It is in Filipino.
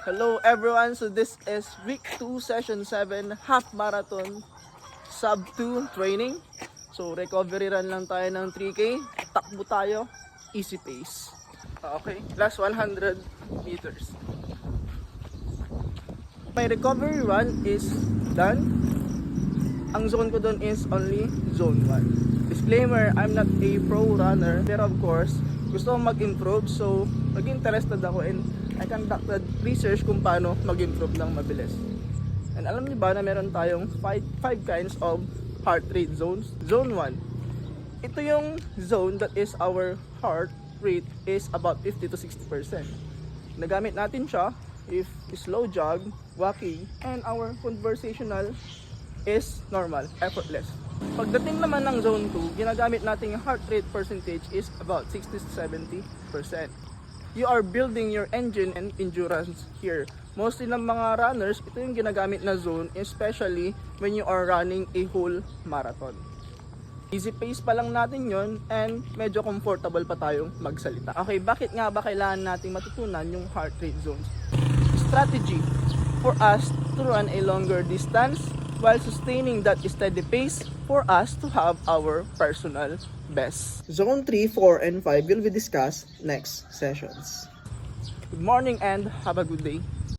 Hello everyone, so this is week 2 session 7 half marathon sub 2 training. So recovery run lang tayo ng 3K, takbo tayo, easy pace. Okay, last 100 meters. My recovery run is done. Ang zone ko doon is only zone 1. Disclaimer, I'm not a pro runner, pero of course, gusto kong mag-improve, so nag-interested ako and I conducted research kung paano mag-improve ng mabilis. And alam niyo ba na meron tayong 5 kinds of heart rate zones? Zone 1. Ito yung zone that is our heart rate is about 50 to 60%. Nagamit natin siya if slow jog, walking, and our conversational is normal, effortless. Pagdating naman ng zone 2, ginagamit natin yung heart rate percentage is about 60 to 70%. You are building your engine and endurance here. Mostly ng mga runners, ito yung ginagamit na zone, especially when you are running a whole marathon. Easy pace pa lang natin yon and medyo comfortable pa tayong magsalita. Okay, bakit nga ba kailangan nating matutunan yung heart rate zones? Strategy for us to run a longer distance while sustaining that steady pace for us to have our personal best. Zone 3, 4, and 5 will be discussed next sessions. Good morning and have a good day.